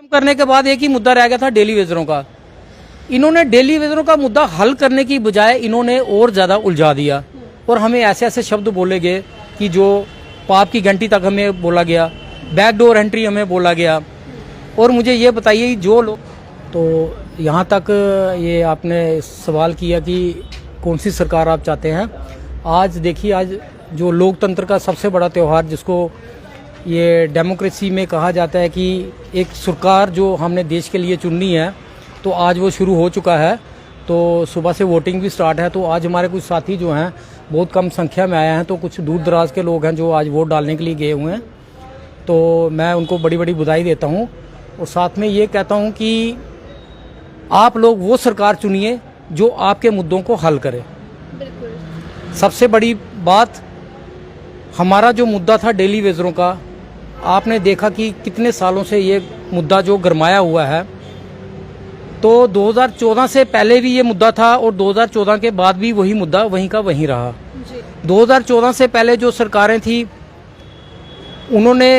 खत्म करने के बाद एक ही मुद्दा रह गया था डेली वेजरों का। इन्होंने डेली वेजरों का मुद्दा हल करने की बजाय इन्होंने और ज्यादा उलझा दिया और हमें ऐसे ऐसे शब्द बोले गए कि जो पाप की घंटी तक हमें बोला गया, बैकडोर एंट्री हमें बोला गया। और मुझे ये बताइए जो लोग, तो यहाँ तक ये आपने सवाल किया कि कौन सी सरकार आप चाहते हैं। आज देखिए, आज जो लोकतंत्र का सबसे बड़ा त्यौहार जिसको ये डेमोक्रेसी में कहा जाता है कि एक सरकार जो हमने देश के लिए चुननी है, तो आज वो शुरू हो चुका है। तो सुबह से वोटिंग भी स्टार्ट है। तो आज हमारे कुछ साथी जो हैं बहुत कम संख्या में आए हैं, तो कुछ दूर दराज के लोग हैं जो आज वोट डालने के लिए गए हुए हैं। तो मैं उनको बड़ी बड़ी बधाई देता हूं और साथ में ये कहता हूं कि आप लोग वो सरकार चुनिए जो आपके मुद्दों को हल करे। सबसे बड़ी बात, हमारा जो मुद्दा था डेली वेजरों का, आपने देखा कि कितने सालों से ये मुद्दा जो गरमाया हुआ है। तो 2014 से पहले भी ये मुद्दा था और 2014 के बाद भी वही मुद्दा वहीं का वहीं रहा। 2014 से पहले जो सरकारें थी उन्होंने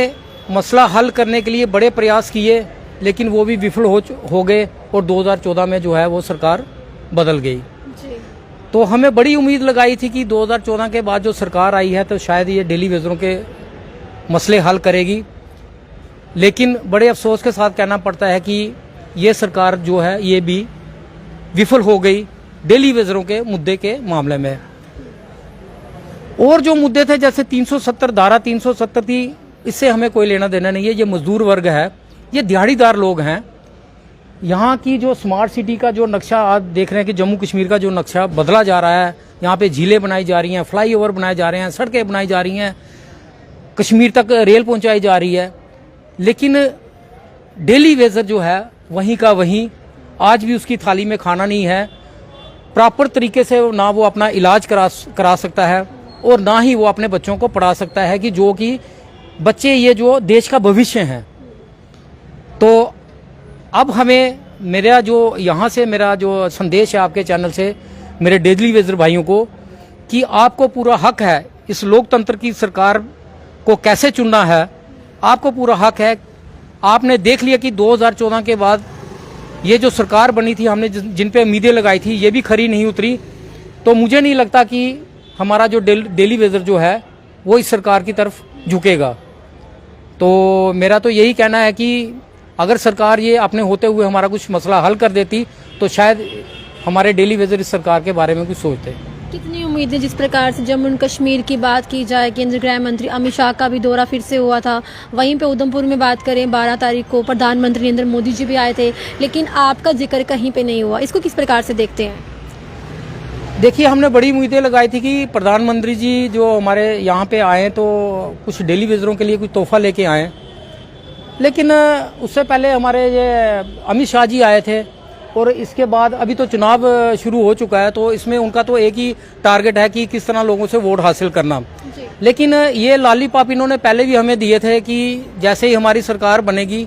मसला हल करने के लिए बड़े प्रयास किए, लेकिन वो भी विफल हो गए और 2014 में जो है वो सरकार बदल गई। तो हमें बड़ी उम्मीद लगाई थी कि 2014 के बाद जो सरकार आई है तो शायद ये डेली वेजरों के मसले हल करेगी, लेकिन बड़े अफसोस के साथ कहना पड़ता है कि ये सरकार जो है ये भी विफल हो गई डेली वेजरों के मुद्दे के मामले में। और जो मुद्दे थे जैसे 370 धारा 370 थी, इससे हमें कोई लेना देना नहीं है। ये मजदूर वर्ग है, ये दिहाड़ीदार लोग हैं। यहाँ की जो स्मार्ट सिटी का जो नक्शा आप देख रहे हैं कि जम्मू कश्मीर का जो नक्शा बदला जा रहा है, यहाँ पे झीलें बनाई जा रही हैं, फ्लाईओवर बनाए जा रहे हैं, सड़कें बनाई जा रही हैं, कश्मीर तक रेल पहुंचाई जा रही है, लेकिन डेली वेजर जो है वहीं का वहीं, आज भी उसकी थाली में खाना नहीं है। प्रॉपर तरीके से ना वो अपना इलाज करा सकता है और ना ही वो अपने बच्चों को पढ़ा सकता है, कि जो कि बच्चे ये जो देश का भविष्य हैं। तो अब हमें मेरा जो यहाँ से मेरा जो संदेश है आपके चैनल से मेरे डेली वेजर भाइयों को, कि आपको पूरा हक है इस लोकतंत्र की सरकार को कैसे चुनना है। आपको पूरा हक है। आपने देख लिया कि 2014 के बाद ये जो सरकार बनी थी, हमने जिन पे उम्मीदें लगाई थी ये भी खरी नहीं उतरी। तो मुझे नहीं लगता कि हमारा जो डेली वेजर जो है वो इस सरकार की तरफ झुकेगा। तो मेरा तो यही कहना है कि अगर सरकार ये अपने होते हुए हमारा कुछ मसला हल कर देती तो शायद हमारे डेली वेजर इस सरकार के बारे में कुछ सोचते। कितनी उम्मीदें, जिस प्रकार से जम्मू एंड कश्मीर की बात की जाए, केंद्रीय गृह मंत्री अमित शाह का भी दौरा फिर से हुआ था। वहीं पे उधमपुर में बात करें, 12 तारीख को प्रधानमंत्री नरेंद्र मोदी जी भी आए थे, लेकिन आपका जिक्र कहीं पे नहीं हुआ। इसको किस प्रकार से देखते हैं? देखिए, हमने बड़ी उम्मीदें लगाई थी कि प्रधानमंत्री जी जो हमारे यहाँ पे आए तो कुछ डेली वेजरों के लिए कुछ तोहफा लेके आए, लेकिन उससे पहले हमारे ये अमित शाह जी आए थे। और इसके बाद अभी तो चुनाव शुरू हो चुका है, तो इसमें उनका तो एक ही टारगेट है कि किस तरह लोगों से वोट हासिल करना। लेकिन ये लॉलीपॉप इन्होंने पहले भी हमें दिए थे कि जैसे ही हमारी सरकार बनेगी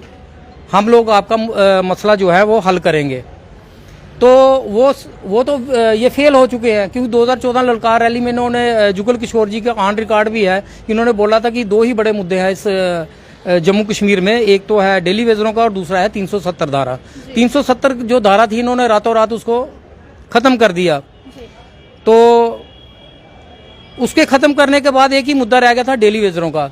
हम लोग आपका मसला जो है वो हल करेंगे। तो वो तो ये फेल हो चुके हैं, क्योंकि 2014 ललकार रैली में इन्होंने जुगल किशोर जी का ऑन रिकॉर्ड भी है, इन्होंने बोला था कि दो ही बड़े मुद्दे हैं इस जम्मू कश्मीर में, एक तो है डेली वेजरों का और दूसरा है 370 धारा। 370 जो धारा थी इन्होंने रातों रात उसको खत्म कर दिया। तो उसके खत्म करने के बाद एक ही मुद्दा रह गया था डेली वेजरों का।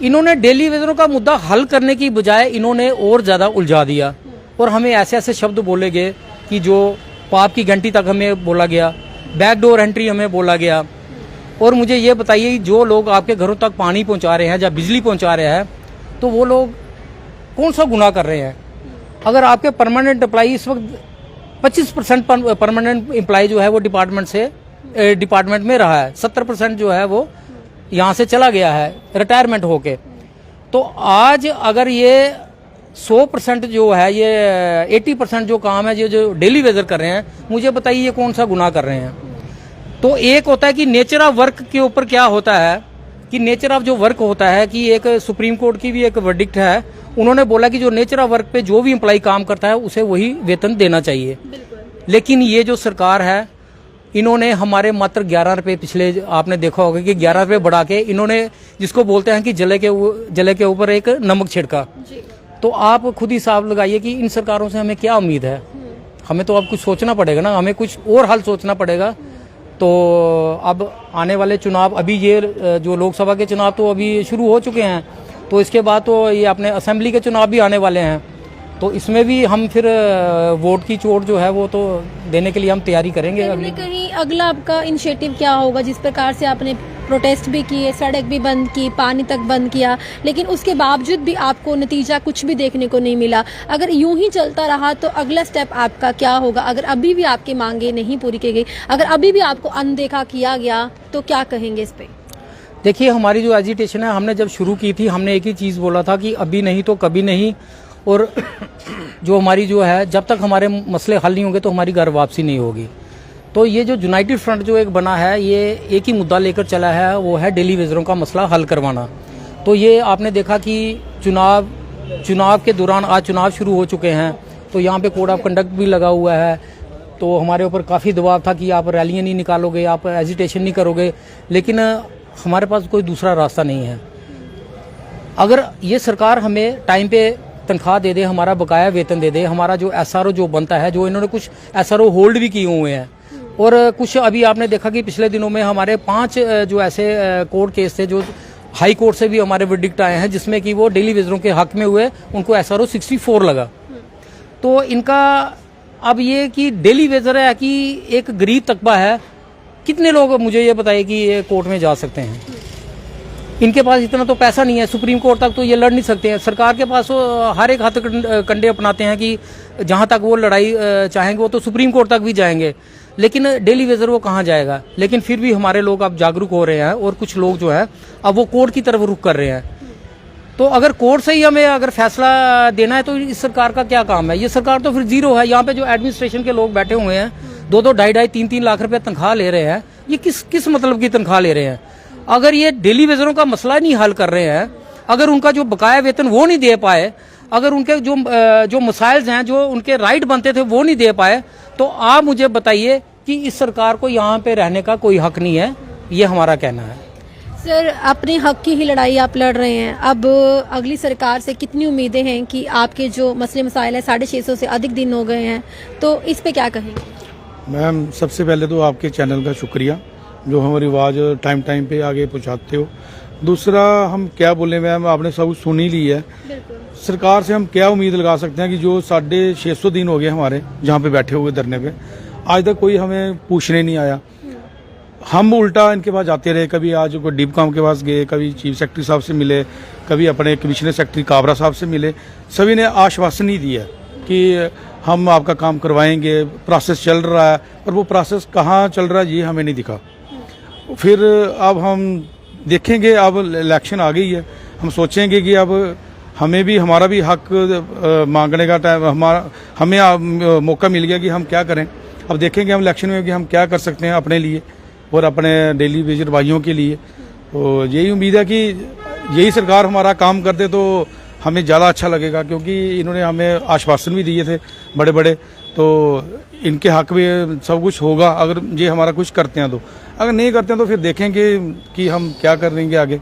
इन्होंने डेली वेजरों का मुद्दा हल करने की बजाय इन्होंने और ज्यादा उलझा दिया और हमें ऐसे ऐसे शब्द बोले गए कि जो पाप की घंटी तक हमें बोला गया, बैकडोर एंट्री हमें बोला गया। और मुझे ये बताइए, जो लोग आपके घरों तक पानी पहुंचा रहे हैं या बिजली पहुंचा रहे हैं, तो वो लोग कौन सा गुनाह कर रहे हैं? अगर आपके परमानेंट एम्प्लॉई इस वक्त 25% परमानेंट एम्प्लॉई जो है वो डिपार्टमेंट में रहा है, 70% जो है वो यहाँ से चला गया है रिटायरमेंट होके। तो आज अगर ये 100% जो है, ये 80% जो काम है जो डेली वेजर कर रहे हैं, मुझे बताइए ये कौन सा गुनाह कर रहे हैं? तो एक होता है कि नेचर ऑफ वर्क के ऊपर क्या होता है कि नेचर ऑफ जो वर्क होता है कि एक सुप्रीम कोर्ट की भी एक वर्डिक्ट है, उन्होंने बोला कि जो नेचर ऑफ वर्क पे जो भी एम्प्लॉय काम करता है उसे वही वेतन देना चाहिए। लेकिन ये जो सरकार है, इन्होंने हमारे मात्र 11 रुपए, पिछले आपने देखा होगा कि 11 रुपए बढ़ा के इन्होंने, जिसको बोलते हैं कि जले के ऊपर एक नमक छिड़का। तो आप खुद ही हिसाब लगाइए कि इन सरकारों से हमें क्या उम्मीद है। हमें तो अब कुछ सोचना पड़ेगा ना, हमें कुछ और हल सोचना पड़ेगा। तो अब आने वाले चुनाव, अभी ये जो लोकसभा के चुनाव तो अभी शुरू हो चुके हैं, तो इसके बाद तो ये अपने असेंबली के चुनाव भी आने वाले हैं। तो इसमें भी हम फिर वोट की चोट जो है वो तो देने के लिए हम तैयारी करेंगे। कहीं न कहीं अगला आपका इनिशिएटिव क्या होगा? जिस प्रकार से आपने प्रोटेस्ट भी किए, सड़क भी बंद की, पानी तक बंद किया, लेकिन उसके बावजूद भी आपको नतीजा कुछ भी देखने को नहीं मिला। अगर यूं ही चलता रहा तो अगला स्टेप आपका क्या होगा? अगर अभी भी आपकी मांगे नहीं पूरी की गई, अगर अभी भी आपको अनदेखा किया गया, तो क्या कहेंगे इस पे? देखिए, हमारी जो एजिटेशन है, हमने जब शुरू की थी, हमने एक ही चीज़ बोला था कि अभी नहीं तो कभी नहीं। और जो हमारी जो है, जब तक हमारे मसले हल नहीं होंगे तो हमारी घर वापसी नहीं होगी। तो ये जो यूनाइटेड फ्रंट जो एक बना है, ये एक ही मुद्दा लेकर चला है, वो है डेली वेजरों का मसला हल करवाना। तो ये आपने देखा कि चुनाव के दौरान, आज चुनाव शुरू हो चुके हैं, तो यहाँ पे कोड ऑफ कंडक्ट भी लगा हुआ है। तो हमारे ऊपर काफ़ी दबाव था कि आप रैलियाँ नहीं निकालोगे, आप एजिटेशन नहीं करोगे, लेकिन हमारे पास कोई दूसरा रास्ता नहीं है। अगर ये सरकार हमें टाइम पे तनख्वाह दे दे, हमारा बकाया वेतन दे दे, हमारा जो एसआरओ जो बनता है, जो इन्होंने कुछ एसआरओ होल्ड भी किए हुए हैं, और कुछ अभी आपने देखा कि पिछले दिनों में हमारे 5 जो ऐसे कोर्ट केस थे जो हाई कोर्ट से भी हमारे वर्डिक्ट आए हैं, जिसमें कि वो डेली वेजरों के हक में हुए, उनको एसआरओ 64 लगा। तो इनका अब ये कि डेली वेजर है कि एक गरीब तबका है, कितने लोग मुझे ये बताइए कि ये कोर्ट में जा सकते हैं? इनके पास इतना तो पैसा नहीं है, सुप्रीम कोर्ट तक तो ये लड़ नहीं सकते हैं। सरकार के पास हर एक हाथ कंडे अपनाते हैं कि जहां तक वो लड़ाई चाहेंगे वो तो सुप्रीम कोर्ट तक भी जाएंगे, लेकिन डेली वेजर वो कहाँ जाएगा? लेकिन फिर भी हमारे लोग अब जागरूक हो रहे हैं, और कुछ लोग जो है अब वो कोर्ट की तरफ रुख कर रहे हैं। तो अगर कोर्ट से ही हमें अगर फैसला देना है तो इस सरकार का क्या काम है? ये सरकार तो फिर जीरो है। यहाँ पे जो एडमिनिस्ट्रेशन के लोग बैठे हुए हैं, 2-2, 2.5, 3-3 लाख रुपए तनख्वाह ले रहे हैं, ये किस मतलब की तनख्वाह ले रहे हैं? अगर ये डेली वेजरों का मसला नहीं हल कर रहे हैं, अगर उनका जो बकाया वेतन वो नहीं दे पाए, अगर उनके जो मसाइल्स हैं, जो उनके राइट बनते थे वो नहीं दे पाए, तो आप मुझे बताइए कि इस सरकार को यहाँ पे रहने का कोई हक नहीं है। ये हमारा कहना है। सर, अपने हक की ही लड़ाई आप लड़ रहे हैं। अब अगली सरकार से कितनी उम्मीदें हैं कि आपके जो मसले मसाइल हैं, 650 से अधिक दिन हो गए हैं, तो इस पे क्या कहेंगे? मैम, सबसे पहले तो आपके चैनल का शुक्रिया जो हमारी आवाज़ टाइम पे आगे पहुंचाते हो। दूसरा, हम क्या बोले मैम, आपने सब कुछ सुन ही ली है। सरकार से हम क्या उम्मीद लगा सकते हैं कि जो 650 दिन हो गए हमारे जहाँ पे बैठे हुए धरने पे, आज तक कोई हमें पूछने नहीं आया। हम उल्टा इनके पास जाते रहे, कभी आज कोई डिपकॉम के पास गए, कभी चीफ सेक्रेटरी साहब से मिले, कभी अपने कमिश्नर सेक्रेटरी काबरा साहब से मिले। सभी ने आश्वासन ही दिया कि हम आपका काम करवाएंगे, प्रोसेस चल रहा है, पर वो प्रोसेस कहाँ चल रहा है ये हमें नहीं दिखा। फिर अब हम देखेंगे, अब इलेक्शन आ गई है, हम सोचेंगे कि अब हमें भी हमारा भी हक मांगने का टाइम, हमें मौका मिल गया कि हम क्या करें। अब देखेंगे हम इलेक्शन में कि हम क्या कर सकते हैं अपने लिए और अपने डेली वेजर भाइयों के लिए। तो यही उम्मीद है कि यही सरकार हमारा काम कर दे तो हमें ज़्यादा अच्छा लगेगा, क्योंकि इन्होंने हमें आश्वासन भी दिए थे बड़े बड़े, तो इनके हक में सब कुछ होगा अगर ये हमारा कुछ करते हैं। तो अगर नहीं करते हैं तो फिर देखेंगे कि हम क्या करेंगे आगे।